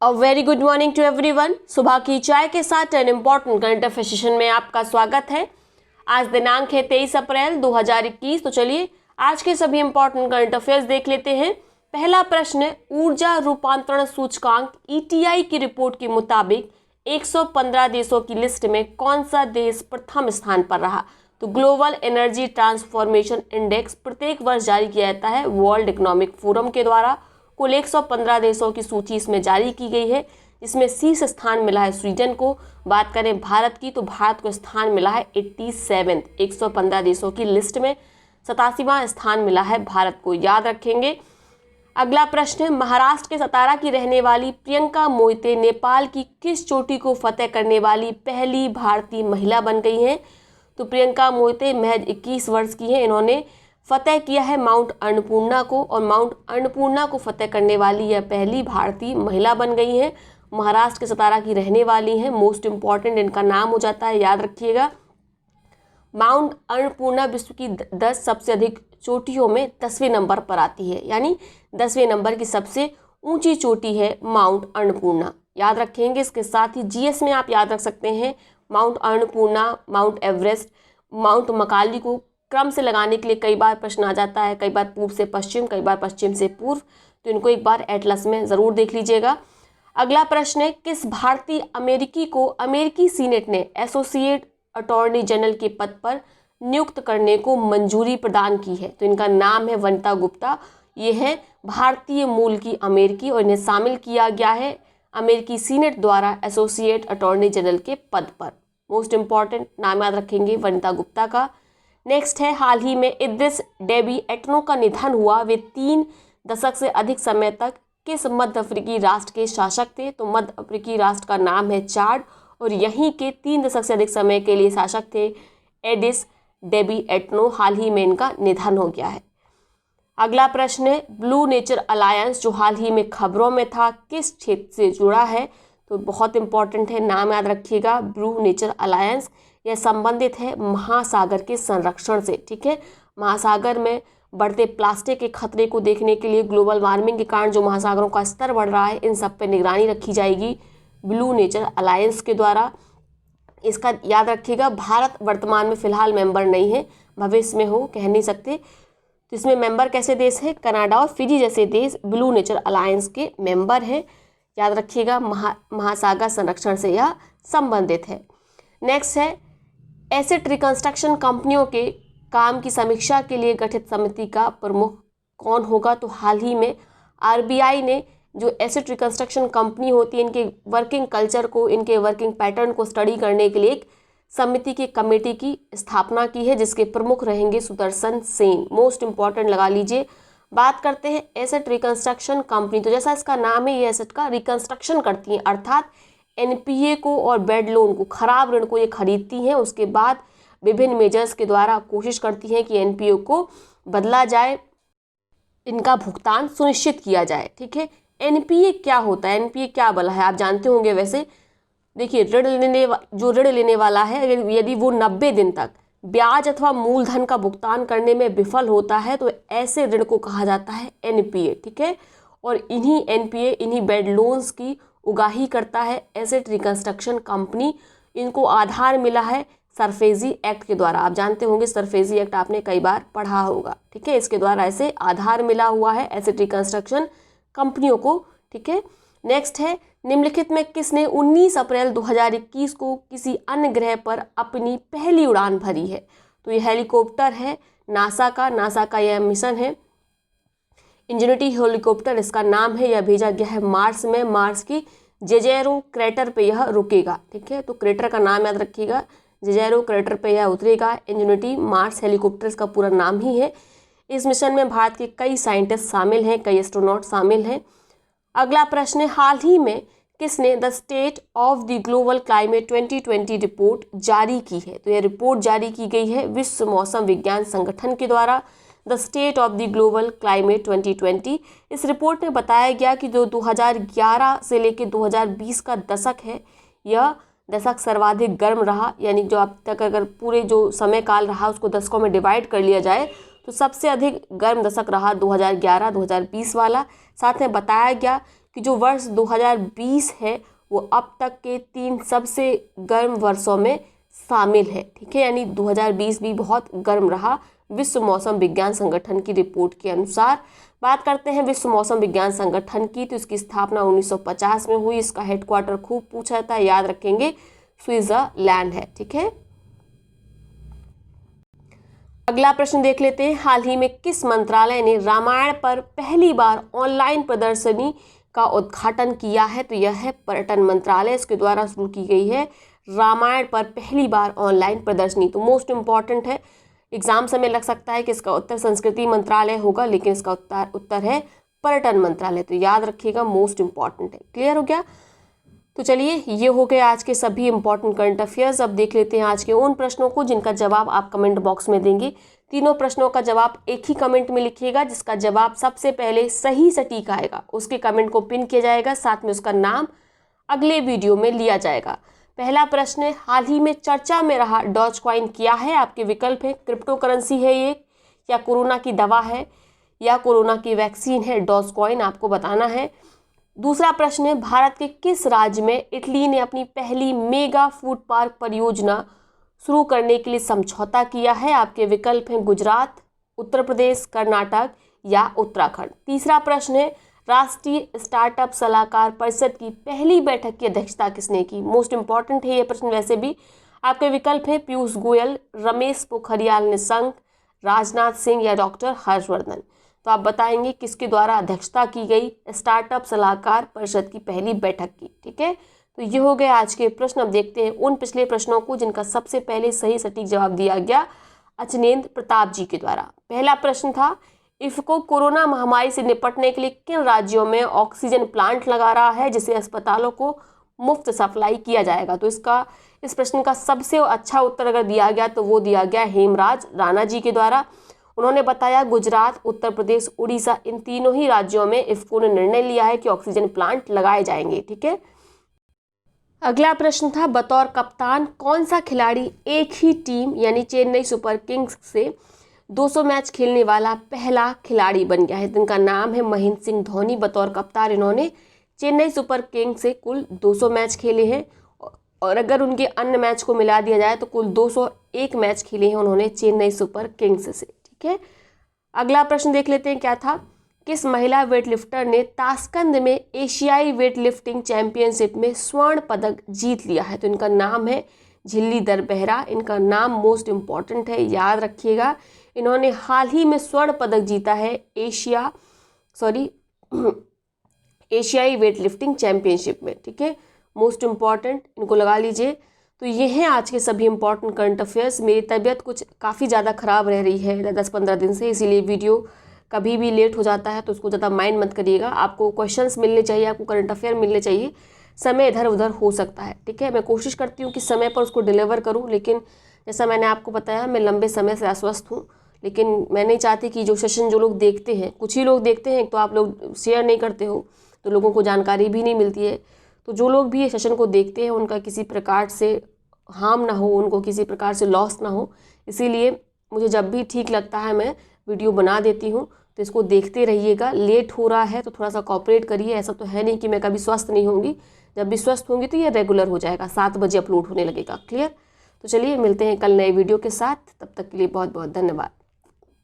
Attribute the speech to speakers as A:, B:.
A: A very good morning to everyone. सुबह की चाय के साथ an important current affair session में आपका स्वागत है। आज दिनांक है 23 अप्रैल 2021। तो चलिए आज के सभी इम्पॉर्टेंट करंट अफेयर्स देख लेते हैं। पहला प्रश्न है, ऊर्जा रूपांतरण सूचकांक ETI की रिपोर्ट के मुताबिक 115 देशों की लिस्ट में कौन सा देश प्रथम स्थान पर रहा? तो ग्लोबल एनर्जी ट्रांसफॉर्मेशन इंडेक्स प्रत्येक वर्ष जारी किया जाता है वर्ल्ड इकोनॉमिक फोरम के द्वारा। कुल 115 देशों की सूची इसमें जारी की गई है, जिसमें शीर्ष स्थान मिला है स्वीडन को। बात करें भारत की तो भारत को स्थान मिला है 87 115 देशों की लिस्ट में 87वां स्थान मिला है भारत को, याद रखेंगे। अगला प्रश्न है, महाराष्ट्र के सतारा की रहने वाली प्रियंका मोइते नेपाल की किस चोटी को फतेह करने वाली पहली भारतीय महिला बन गई हैं? तो प्रियंका मोइते महज 21 वर्ष की हैं। इन्होंने फतेह किया है माउंट अन्नपूर्णा को, और माउंट अन्नपूर्णा को फतेह करने वाली यह पहली भारतीय महिला बन गई हैं। महाराष्ट्र के सतारा की रहने वाली हैं। मोस्ट इम्पॉर्टेंट इनका नाम हो जाता है, याद रखिएगा। माउंट अन्नपूर्णा विश्व की 10 सबसे अधिक चोटियों में 10वें नंबर पर आती है, यानी 10वें नंबर की सबसे ऊंची चोटी है माउंट अन्नपूर्णा, याद रखेंगे। इसके साथ ही GS में आप याद रख सकते हैं mount Annapurna, mount Everest, mount Makalu को क्रम से लगाने के लिए कई बार प्रश्न आ जाता है, कई बार पूर्व से पश्चिम, कई बार पश्चिम से पूर्व, तो इनको एक बार एटलस में ज़रूर देख लीजिएगा। अगला प्रश्न है, किस भारतीय अमेरिकी को अमेरिकी सीनेट ने एसोसिएट अटॉर्नी जनरल के पद पर नियुक्त करने को मंजूरी प्रदान की है? तो इनका नाम है वनिता गुप्ता। ये है भारतीय मूल की अमेरिकी और इन्हें शामिल किया गया है अमेरिकी सीनेट द्वारा एसोसिएट अटॉर्नी जनरल के पद पर। मोस्ट इंपॉर्टेंट नाम याद रखेंगे वनिता गुप्ता का। नेक्स्ट है, हाल ही में इद्रिस डेबी एटनो का निधन हुआ। वे 3 दशक से अधिक समय तक किस मध्य अफ्रीकी राष्ट्र के शासक थे? तो मध्य अफ्रीकी राष्ट्र का नाम है चाड, और यहीं के 3 दशक से अधिक समय के लिए शासक थे एडिस डेबी एटनो। हाल ही में इनका निधन हो गया है। अगला प्रश्न है, ब्लू नेचर अलायंस जो हाल ही में खबरों में था, किस क्षेत्र से जुड़ा है? तो बहुत इंपॉर्टेंट है, नाम याद रखिएगा। ब्लू नेचर अलायंस यह संबंधित है महासागर के संरक्षण से, ठीक है। महासागर में बढ़ते प्लास्टिक के खतरे को देखने के लिए ग्लोबल वार्मिंग के कारण जो महासागरों का स्तर बढ़ रहा है, इन सब पे निगरानी रखी जाएगी ब्लू नेचर अलायंस के द्वारा। इसका याद रखिएगा, भारत वर्तमान में फिलहाल मेंबर नहीं है, भविष्य में हो कह नहीं सकते। तो इसमें मेंबर कैसे देश है? कनाडा और फिजी जैसे देश ब्लू नेचर अलायंस के मेंबर हैं, याद रखिएगा। महासागर संरक्षण से यह संबंधित है। नेक्स्ट है, एसेट रिकंस्ट्रक्शन कंपनियों के काम की समीक्षा के लिए गठित समिति का प्रमुख कौन होगा? तो हाल ही में RBI ने जो एसेट रिकंस्ट्रक्शन कंपनी होती है, इनके वर्किंग कल्चर को, इनके वर्किंग पैटर्न को स्टडी करने के लिए एक समिति की कमेटी की स्थापना की है, जिसके प्रमुख रहेंगे सुदर्शन सेन। मोस्ट इंपॉर्टेंट लगा लीजिए। बात करते हैं एसेट रिकंस्ट्रक्शन कंपनी, तो जैसा इसका नाम है, ये एसेट का रिकंस्ट्रक्शन करती हैं, अर्थात NPA को और बेड लोन को, खराब ऋण को ये खरीदती हैं। उसके बाद विभिन्न मेजर्स के द्वारा कोशिश करती हैं कि NPA को बदला जाए, इनका भुगतान सुनिश्चित किया जाए, ठीक है। NPA क्या होता है? NPA क्या बला है? आप जानते होंगे। वैसे देखिए, जो ऋण लेने वाला है, यदि वो 90 दिन तक ब्याज अथवा मूलधन का भुगतान करने में विफल होता है, तो ऐसे ऋण को कहा जाता है NPA, ठीक है। और इन्हीं NPA, इन्हीं बेड लोन्स की उगाही करता है एसेट रिकंस्ट्रक्शन कंपनी। इनको आधार मिला है सरफेसी एक्ट के द्वारा। आप जानते होंगे सरफेसी एक्ट आपने कई बार पढ़ा होगा, ठीक है। इसके द्वारा ऐसे आधार मिला हुआ है एसेट रिकंस्ट्रक्शन कंपनियों को, ठीक है। नेक्स्ट है, निम्नलिखित में किसने 19 अप्रैल 2021 को किसी अन्य ग्रह पर अपनी पहली उड़ान भरी है? तो ये हेलीकॉप्टर है नासा का यह मिशन है इंजेनिटी हेलीकॉप्टर, इसका नाम है। यह भेजा गया है मार्स में। मार्स की जेजेरो क्रेटर पे यह रुकेगा, ठीक है। तो क्रेटर का नाम याद रखिएगा, जेजेरो क्रेटर पे यह उतरेगा। इंजेनिटी मार्स हेलीकॉप्टर इसका पूरा नाम ही है। इस मिशन में भारत के कई साइंटिस्ट शामिल हैं, कई एस्ट्रोनॉट शामिल हैं। अगला प्रश्न है, हाल ही में किसने the state of the global climate 2020 report जारी की है? तो यह रिपोर्ट जारी की गई है विश्व मौसम विज्ञान संगठन के द्वारा, the state of the global climate 2020। इस रिपोर्ट में बताया गया कि जो 2011 से लेकर 2020 का दशक है, यह दशक सर्वाधिक गर्म रहा। यानी जो अब तक अगर पूरे जो समय काल रहा उसको दशकों में डिवाइड कर लिया जाए, तो सबसे अधिक गर्म दशक रहा 2011-2020 वाला। साथ में बताया गया कि जो वर्ष 2020 है वो अब तक के 3 सबसे गर्म वर्षों में शामिल है। ठीक है, यानी 2020 भी बहुत गर्म रहा विश्व मौसम विज्ञान संगठन की रिपोर्ट के अनुसार। बात करते हैं विश्व मौसम विज्ञान संगठन की, तो इसकी स्थापना 1950 में हुई। इसका हेडक्वार्टर खूब पूछा जाता है, याद रखेंगे, स्विट्जरलैंड है। ठीक है, अगला प्रश्न देख लेते हैं। हाल ही में किस मंत्रालय ने रामायण पर पहली बार ऑनलाइन प्रदर्शनी का उद्घाटन किया है? तो यह है पर्यटन मंत्रालय, इसके द्वारा शुरू की गई है रामायण पर पहली बार ऑनलाइन प्रदर्शनी। तो मोस्ट इम्पॉर्टेंट है, एग्जाम समय लग सकता है कि इसका उत्तर संस्कृति मंत्रालय होगा, लेकिन इसका उत्तर है पर्यटन मंत्रालय। तो याद रखिएगा, मोस्ट इम्पॉर्टेंट है। क्लियर हो गया? तो चलिए, ये हो गए आज के सभी इंपॉर्टेंट करंट अफेयर्स। अब देख लेते हैं आज के उन प्रश्नों को जिनका जवाब आप कमेंट बॉक्स में देंगे। तीनों प्रश्नों का जवाब एक ही कमेंट में लिखिएगा। जिसका जवाब सबसे पहले सही सटीक आएगा उसके कमेंट को पिन किया जाएगा, साथ में उसका नाम अगले वीडियो में लिया जाएगा। पहला प्रश्न है, हाल ही में चर्चा में रहा डॉज कॉइन क्या है? आपके विकल्प है, क्रिप्टो करेंसी है ये, या कोरोना की दवा है, या कोरोना की वैक्सीन है। डॉज कॉइन आपको बताना है। दूसरा प्रश्न है, भारत के किस राज्य में इटली ने अपनी पहली मेगा फूड पार्क परियोजना शुरू करने के लिए समझौता किया है? आपके विकल्प हैं गुजरात, उत्तर प्रदेश, कर्नाटक या उत्तराखंड। तीसरा प्रश्न है, राष्ट्रीय स्टार्टअप सलाहकार परिषद की पहली बैठक की अध्यक्षता किसने की? मोस्ट इंपॉर्टेंट है ये प्रश्न वैसे भी। आपके विकल्प है पीयूष गोयल, रमेश पोखरियाल निशंक, राजनाथ सिंह या डॉक्टर हर्षवर्धन। तो आप बताएंगे किसके द्वारा अध्यक्षता की गई स्टार्टअप सलाहकार परिषद की पहली बैठक की। ठीक है, तो ये हो गए आज के प्रश्न। अब देखते हैं उन पिछले प्रश्नों को जिनका सबसे पहले सही सटीक जवाब दिया गया अचनेंद्र प्रताप जी के द्वारा। पहला प्रश्न था, इफ्को कोरोना महामारी से निपटने के लिए किन राज्यों में ऑक्सीजन प्लांट लगा रहा है जिसे अस्पतालों को मुफ्त सप्लाई किया जाएगा? तो इस प्रश्न का सबसे अच्छा उत्तर अगर दिया गया तो वो दिया गया हेमराज राणा जी के द्वारा। उन्होंने बताया गुजरात, उत्तर प्रदेश, उड़ीसा, इन तीनों ही राज्यों में इफ्को ने निर्णय लिया है कि ऑक्सीजन प्लांट लगाए जाएंगे। ठीक है, अगला प्रश्न था, बतौर कप्तान कौन सा खिलाड़ी एक ही टीम यानी चेन्नई सुपर किंग्स से 200 मैच खेलने वाला पहला खिलाड़ी बन गया है? जिनका नाम है महेंद्र सिंह धोनी। बतौर कप्तान इन्होंने चेन्नई सुपर किंग्स से कुल 200 मैच खेले हैं, और अगर उनके अन्य मैच को मिला दिया जाए तो कुल 201 मैच खेले हैं उन्होंने चेन्नई सुपर किंग्स से। ठीक है, अगला प्रश्न देख लेते हैं, क्या था, किस महिला वेटलिफ्टर ने ताशकंद में एशियाई वेटलिफ्टिंग चैंपियनशिप में स्वर्ण पदक जीत लिया है? तो इनका नाम है झिल्ली दरबेहरा। इनका नाम मोस्ट इम्पॉर्टेंट है, याद रखिएगा। इन्होंने हाल ही में स्वर्ण पदक जीता है एशियाई वेटलिफ्टिंग चैंपियनशिप में। ठीक है, मोस्ट इम्पॉर्टेंट, इनको लगा लीजिए। तो ये हैं आज के सभी इंपॉर्टेंट करंट अफेयर्स। मेरी तबीयत कुछ काफ़ी ज़्यादा ख़राब रह रही है 10-15 दिन से, इसीलिए वीडियो कभी भी लेट हो जाता है, तो उसको ज़्यादा माइंड मत करिएगा। आपको क्वेश्चंस मिलने चाहिए, आपको करंट अफेयर मिलने चाहिए, समय इधर उधर हो सकता है। ठीक है, मैं कोशिश करती हूँ कि समय पर उसको डिलीवर करूँ, लेकिन जैसा मैंने आपको बताया मैं लंबे समय से अस्वस्थ हूँ। लेकिन मैं नहीं चाहती कि जो सेशन जो लोग देखते हैं, कुछ ही लोग देखते हैं, तो आप लोग शेयर नहीं करते हो तो लोगों को जानकारी भी नहीं मिलती है। तो जो लोग भी ये सेशन को देखते हैं उनका किसी प्रकार से हार्म ना हो, उनको किसी प्रकार से लॉस ना हो, इसीलिए मुझे जब भी ठीक लगता है मैं वीडियो बना देती हूँ। तो इसको देखते रहिएगा। लेट हो रहा है तो थोड़ा सा कॉपरेट करिए। ऐसा तो है नहीं कि मैं कभी स्वस्थ नहीं होंगी, जब भी स्वस्थ होंगी तो ये रेगुलर हो जाएगा, 7 बजे अपलोड होने लगेगा। क्लियर? तो चलिए मिलते हैं कल नए वीडियो के साथ, तब तक के लिए बहुत बहुत धन्यवाद।